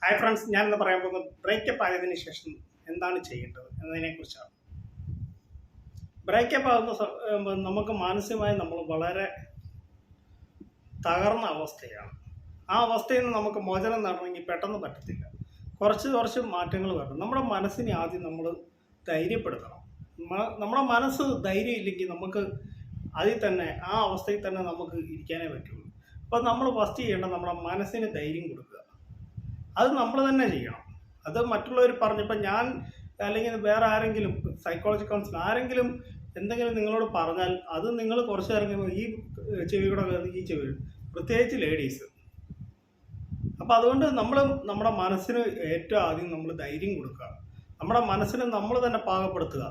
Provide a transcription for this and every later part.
Hi friends, ഞാനിന്ന് പറയാൻ പോകുന്നത് ബ്രേക്കപ്പ് ആയതിനു ശേഷം എന്താണ് ചെയ്യേണ്ടത് എന്നതിനെക്കുറിച്ചാണ്. ബ്രേക്കപ്പ് ആകുന്ന നമുക്ക് മാനസികമായി നമ്മൾ വളരെ തകർന്ന അവസ്ഥയാണ്. ആ അവസ്ഥയിൽ നിന്ന് നമുക്ക് മോചനം നേടണമെങ്കിൽ പെട്ടെന്ന് പറ്റത്തില്ല. കുറച്ച് മാറ്റങ്ങൾ വേണം. നമ്മുടെ മനസ്സിനെ ആദ്യം നമ്മൾ ധൈര്യപ്പെടുത്തണം. നമ്മുടെ മനസ്സ് ധൈര്യം ഇല്ലെങ്കിൽ നമുക്ക് അതിൽ തന്നെ ആ അവസ്ഥയിൽ തന്നെ നമുക്ക് ഇരിക്കാനേ പറ്റുള്ളൂ. അപ്പോൾ നമ്മൾ ഫസ്റ്റ് ചെയ്യേണ്ടത് നമ്മുടെ മനസ്സിന് ധൈര്യം കൊടുക്കുക. അത് നമ്മൾ തന്നെ ചെയ്യണം. അത് മറ്റുള്ളവർ പറഞ്ഞപ്പോൾ ഞാൻ അല്ലെങ്കിൽ വേറെ ആരെങ്കിലും സൈക്കോളജി കൗൺസിലർ ആരെങ്കിലും എന്തെങ്കിലും നിങ്ങളോട് പറഞ്ഞാൽ അത് നിങ്ങൾ കുറച്ച് നേരം ഈ ചെവി കൂടെ ഈ ചെവി, പ്രത്യേകിച്ച് ലേഡീസ്. അപ്പോൾ അതുകൊണ്ട് നമ്മുടെ മനസ്സിന് ഏറ്റവും ആദ്യം നമ്മൾ ധൈര്യം കൊടുക്കുക. നമ്മുടെ മനസ്സിനെ നമ്മൾ തന്നെ പാകപ്പെടുത്തുക.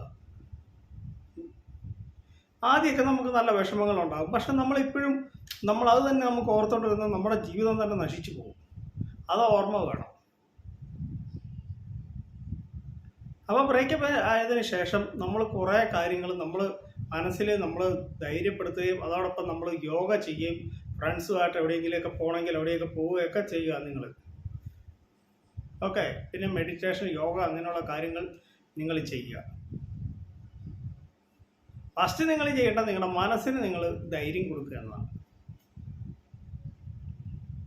ആദ്യമൊക്കെ നമുക്ക് നല്ല വിഷമങ്ങളുണ്ടാകും, പക്ഷെ നമ്മളിപ്പോഴും അത് തന്നെ നമുക്ക് ഓർത്തോണ്ടിരുന്നത് നമ്മുടെ ജീവിതം തന്നെ നശിച്ചു പോകും. അത് ഓർമ്മ വേണം. അപ്പോൾ ബ്രേക്കപ്പ് ആയതിനു ശേഷം നമ്മൾ കുറേ കാര്യങ്ങൾ മനസ്സിൽ നമ്മൾ ധൈര്യപ്പെടുത്തുകയും അതോടൊപ്പം നമ്മൾ യോഗ ചെയ്യുകയും ഫ്രണ്ട്സുമായിട്ട് എവിടെയെങ്കിലുമൊക്കെ പോകണമെങ്കിൽ അവിടെയൊക്കെ പോവുകയൊക്കെ ചെയ്യുക നിങ്ങൾ. ഓക്കെ, പിന്നെ മെഡിറ്റേഷൻ, യോഗ അങ്ങനെയുള്ള കാര്യങ്ങൾ നിങ്ങൾ ചെയ്യുക. ഫസ്റ്റ് നിങ്ങൾ ചെയ്യേണ്ടത് നിങ്ങളുടെ മനസ്സിന് നിങ്ങൾ ധൈര്യം കൊടുക്കുക എന്നതാണ്.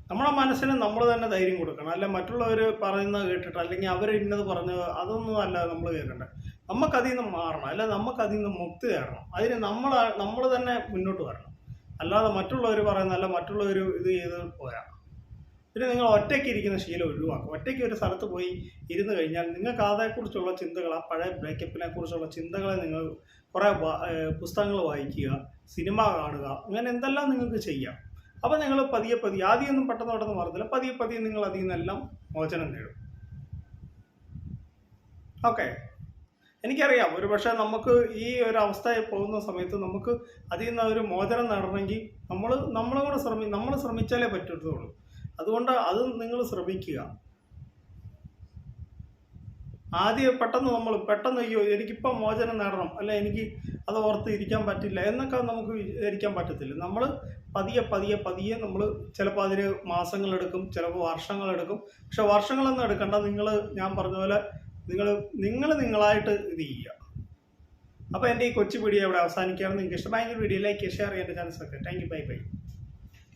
നമ്മുടെ മനസ്സിന് നമ്മൾ തന്നെ ധൈര്യം കൊടുക്കണം. അല്ല മറ്റുള്ളവർ പറയുന്നത് കേട്ടിട്ട് അല്ലെങ്കിൽ അവർ ഇന്നത് പറഞ്ഞത് അതൊന്നും അല്ല നമ്മൾ കേൾക്കേണ്ടത്. നമുക്കതിൽ നിന്ന് മാറണം, അല്ല നമുക്കതിൽ നിന്ന് മുക്തി തരണം. അതിന് നമ്മൾ തന്നെ മുന്നോട്ട് വരണം. അല്ലാതെ മറ്റുള്ളവർ പറയുന്ന അല്ല മറ്റുള്ളവർ ഇത് ചെയ്ത് പോരാ. പിന്നെ നിങ്ങൾ ഒറ്റയ്ക്ക് ഇരിക്കുന്ന ശീലം ഒഴിവാക്കും. ഒറ്റയ്ക്ക് ഒരു സ്ഥലത്ത് പോയി ഇരുന്ന് കഴിഞ്ഞാൽ നിങ്ങൾക്ക് അതേക്കുറിച്ചുള്ള ചിന്തകൾ, ആ പഴയ ബ്രേക്കപ്പിനെ കുറിച്ചുള്ള ചിന്തകളെ നിങ്ങൾ കുറേ പുസ്തകങ്ങൾ വായിക്കുക, സിനിമ കാണുക, അങ്ങനെ എന്തെല്ലാം നിങ്ങൾക്ക് ചെയ്യാം. അപ്പോൾ നിങ്ങൾ പതിയെ ആദ്യമൊന്നും പെട്ടെന്ന് മാറത്തില്ല. പതിയെ നിങ്ങൾ അതിൽ നിന്നെല്ലാം മോചനം നേടും. ഓക്കെ, എനിക്കറിയാം ഒരുപക്ഷെ നമുക്ക് ഈ ഒരു അവസ്ഥയിൽ പോകുന്ന സമയത്ത് നമുക്ക് അതിൽ നിന്ന് ഒരു മോചനം നേടണമെങ്കിൽ നമ്മൾ ശ്രമിച്ചാലേ പറ്റത്തുള്ളൂ. അതുകൊണ്ട് അത് നിങ്ങൾ ശ്രമിക്കുക. ആദ്യം പെട്ടെന്ന് അയ്യോ എനിക്കിപ്പോൾ മോചനം നേടണം, അല്ല എനിക്ക് അത് ഓർത്ത് ഇരിക്കാൻ പറ്റില്ല എന്നൊക്കെ നമുക്ക് വിചാരിക്കാൻ പറ്റത്തില്ല. നമ്മൾ പതിയെ നമ്മൾ ചിലപ്പോൾ അതിന് മാസങ്ങളെടുക്കും, ചിലപ്പോൾ വർഷങ്ങളെടുക്കും. പക്ഷെ വർഷങ്ങളൊന്നും എടുക്കണ്ട. ഞാൻ പറഞ്ഞ പോലെ നിങ്ങളായിട്ട് ഇത് ചെയ്യുക. അപ്പോൾ എൻ്റെ ഈ കൊച്ചു വീഡിയോ ഇവിടെ അവസാനിക്കുകയാണ്. നിങ്ങൾക്ക് ഇഷ്ടമായെങ്കിൽ വീഡിയോ ലൈക്ക് ഷെയർ ചെയ്യാൻ എൻ്റെ channel subscribe. Thank you, by.